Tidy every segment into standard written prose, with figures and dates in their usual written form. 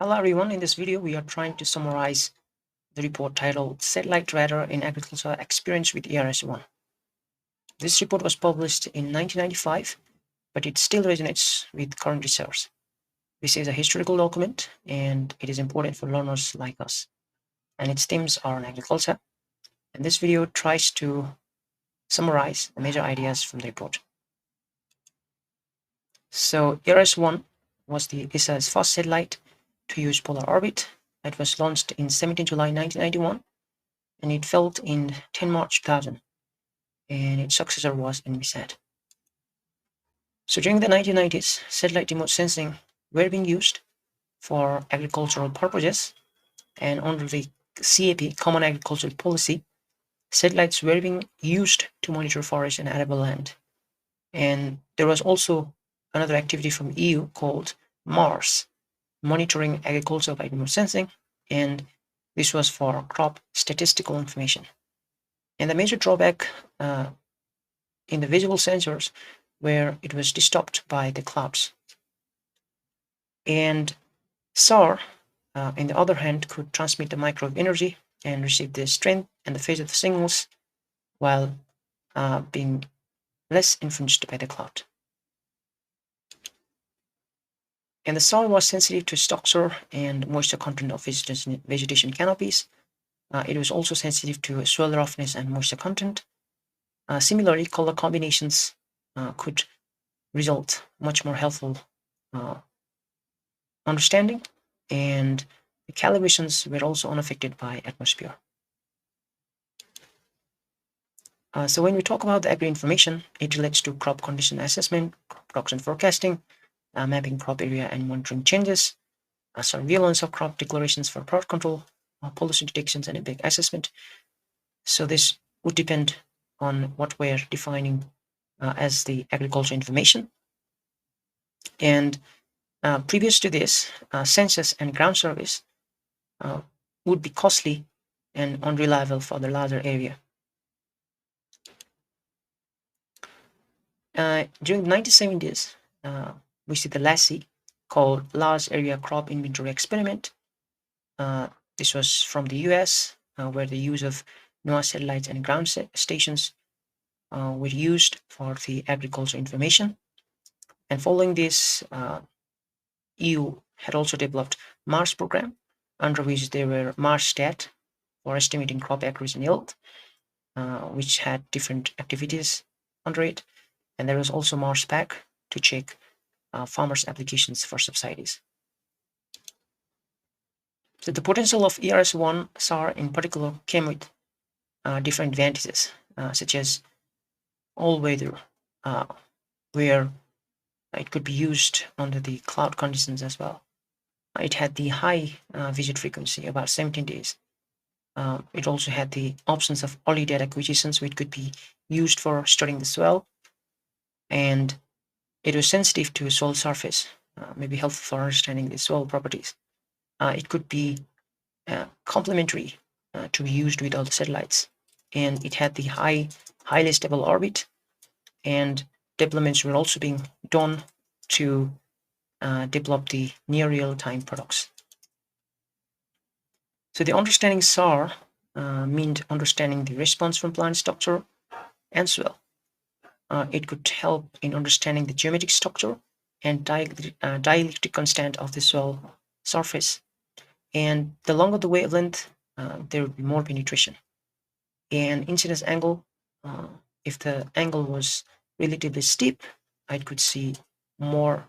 Hello everyone, in this video we are trying to summarize the report titled Satellite Radar in Agricultural Experience with ERS-1. This report was published in 1995, but it still resonates with current research. This is a historical document and it is important for learners like us. And its themes are on agriculture. And this video tries to summarize the major ideas from the report. So ERS-1 was the ESA's first satellite to use polar orbit. It was launched in 17 July 1991 and it fell in 10 March 2000, and its successor was NBSAT. So during the 1990s, satellite remote sensing were being used for agricultural purposes, and under the CAP, Common Agricultural Policy, satellites were being used to monitor forest and arable land. And there was also another activity from EU called MARS, Monitoring Agriculture by Remote Sensing, and this was for crop statistical information. And the major drawback in the visual sensors where it was disturbed by the clouds. And SAR, on the other hand, could transmit the microwave energy and receive the strength and the phase of the signals while being less influenced by the cloud. And the SAR was sensitive to structure and moisture content of vegetation canopies. It was also sensitive to soil roughness and moisture content. Similarly, color combinations could result much more helpful understanding, and the calibrations were also unaffected by atmosphere. So when we talk about the agri information, it relates to crop condition assessment, crop production forecasting, mapping crop area and monitoring changes, surveillance of crop declarations for drought control, policy detections and impact assessment. So this would depend on what we're defining as the agriculture information. And previous to this, census and ground service would be costly and unreliable for the larger area. During the 1970s, we see the LASI, called Large Area Crop Inventory Experiment. This was from the US, where the use of NOAA satellites and ground stations were used for the agriculture information. And following this, EU had also developed MARS program, under which there were MARS stat for estimating crop acreage and yield, which had different activities under it. And there was also MARS PAC to check farmers' applications for subsidies. So the potential of ERS-1 SAR in particular came with different advantages, such as all weather, where it could be used under the cloud conditions as well. It had the high visit frequency, about 17 days. It also had the options of early data acquisitions, which could be used for studying the soil, and it was sensitive to soil surface, maybe helpful for understanding the soil properties. It could be complementary to be used with other satellites, and it had the highly stable orbit, and developments were also being done to develop the near real-time products. So the understanding SAR meant understanding the response from plant structure and soil. It could help in understanding the geometric structure and dielectric constant of the soil surface. And the longer the wavelength, there would be more penetration. And incidence angle, if the angle was relatively steep, it could see more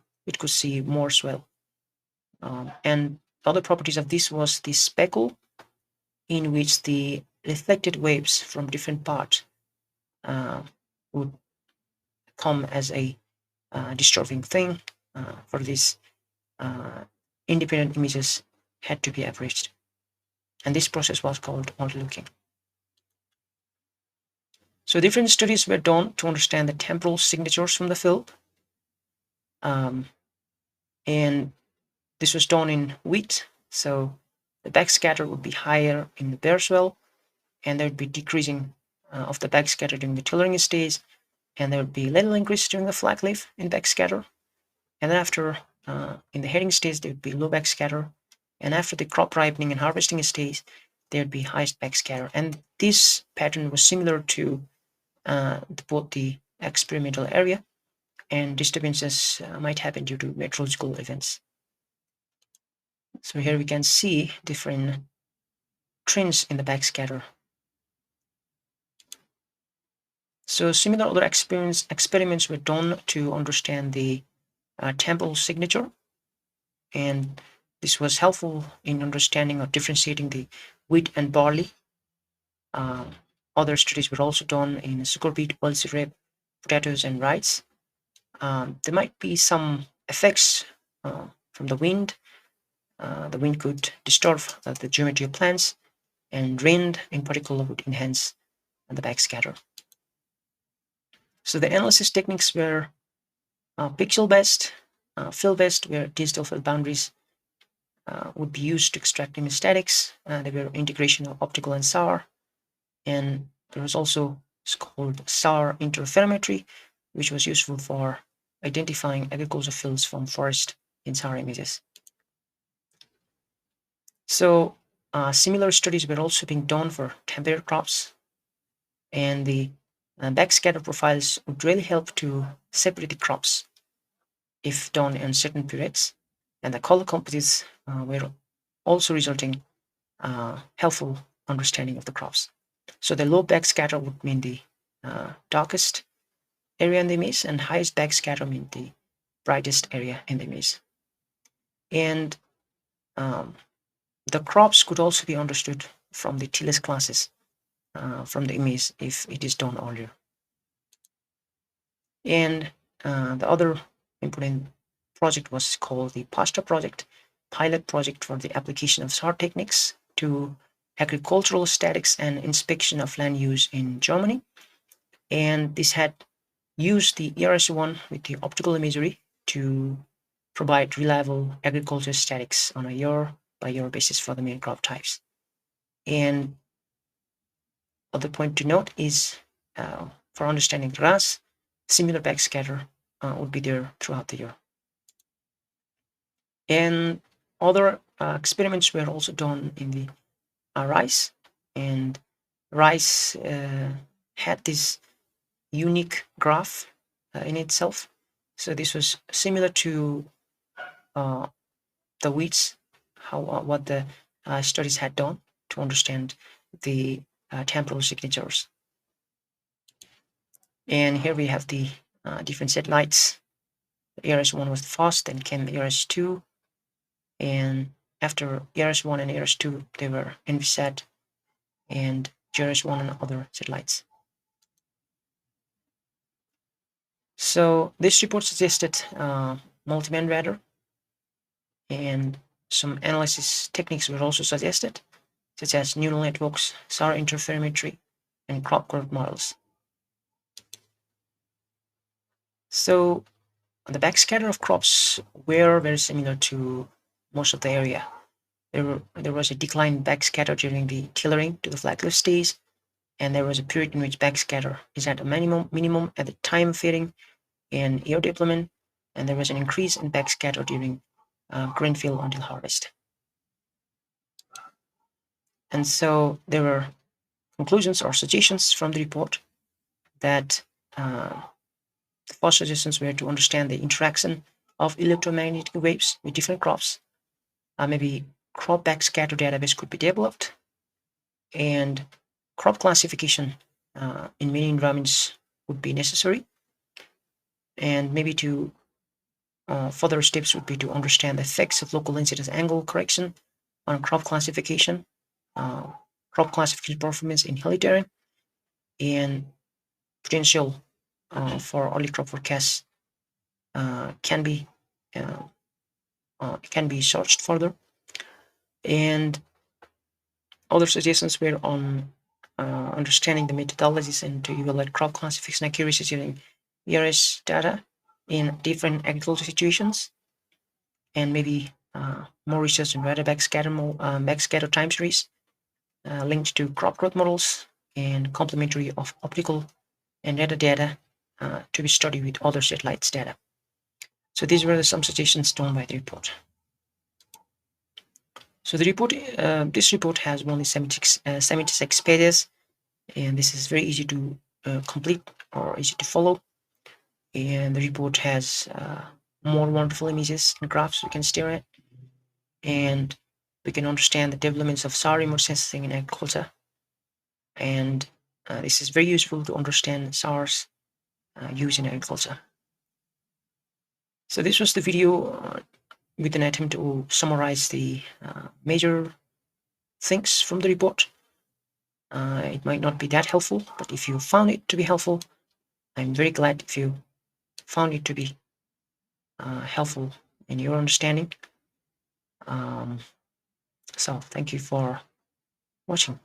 swell. And other properties of this was the speckle, in which the reflected waves from different parts would come as a disturbing thing. For this, independent images had to be averaged, and this process was called multilooking. So different studies were done to understand the temporal signatures from the field, and this was done in wheat. So the backscatter would be higher in the bare soil, and there would be decreasing of the backscatter during the tillering stage, and there would be little increase during the flag leaf in backscatter, and then after in the heading stage there would be low backscatter, and after the crop ripening and harvesting stage, there'd be highest backscatter. And this pattern was similar to both the experimental area, and disturbances might happen due to meteorological events. So here we can see different trends in the backscatter. So similar other experiments were done to understand the temporal signature, and this was helpful in understanding or differentiating the wheat and barley. Other studies were also done in sugar beet, oilseed potatoes, and rice. There might be some effects from the wind. The wind could disturb the geometry of plants, and wind in particular would enhance the backscatter. So the analysis techniques were pixel-based, fill-based, where digital fill boundaries would be used to extract image statics. There were integration of optical and SAR, and there was also called SAR interferometry, which was useful for identifying agricultural fields from forest in SAR images. So similar studies were also being done for temporary crops, and the backscatter profiles would really help to separate the crops if done in certain periods, and the color composites were also resulting helpful understanding of the crops. So the low backscatter would mean the darkest area in the image, and highest backscatter mean the brightest area in the image. And the crops could also be understood from the tillage classes from the image if it is done earlier. And the other important project was called the PASTA project, pilot project for the application of SAR techniques to agricultural statics and inspection of land use in Germany. And this had used the ERS-1 with the optical imagery to provide reliable agricultural statics on a year-by-year basis for the main crop types. And other point to note is for understanding grass, similar backscatter would be there throughout the year. And other experiments were also done in the rice, and rice had this unique graph in itself. So this was similar to the wheats, what the studies had done to understand the temporal signatures. And here we have the different satellites. ERS-1 was the first, then came ERS-2, and after ERS-1 and ERS-2, they were Envisat and GRS-1 and other satellites. So this report suggested multi-band radar, and some analysis techniques were also suggested, such as neural networks, SAR interferometry, and crop growth models. So the backscatter of crops were very similar to most of the area. There was a decline in backscatter during the tillering to the flag-leaf stage, and there was a period in which backscatter is at a minimum at the time of feeding and ear deployment, and there was an increase in backscatter during grain field until harvest. And so there were conclusions or suggestions from the report that the first suggestions were to understand the interaction of electromagnetic waves with different crops. Maybe crop backscatter database could be developed, and crop classification in many environments would be necessary. And maybe to further steps would be to understand the effects of local incidence angle correction on crop classification, crop classification performance in hilly terrain, and potential for early crop forecasts can be searched further. And other suggestions were on understanding the methodologies and to evaluate crop classification accuracy using ERS data in different agricultural situations, and maybe more research in radar backscatter time series linked to crop growth models, and complementary of optical and radar data to be studied with other satellites data. So these were some suggestions done by the report. So the report, this report has only 76 pages, and this is very easy to complete or easy to follow. And the report has more wonderful images and graphs we can stare at, and we can understand the developments of SAR remote sensing in agriculture. And this is very useful to understand SAR's use in agriculture. So this was the video with an attempt to summarize the major things from the report. It might not be that helpful, but if you found it to be helpful, I'm very glad if you found it to be helpful in your understanding. So thank you for watching.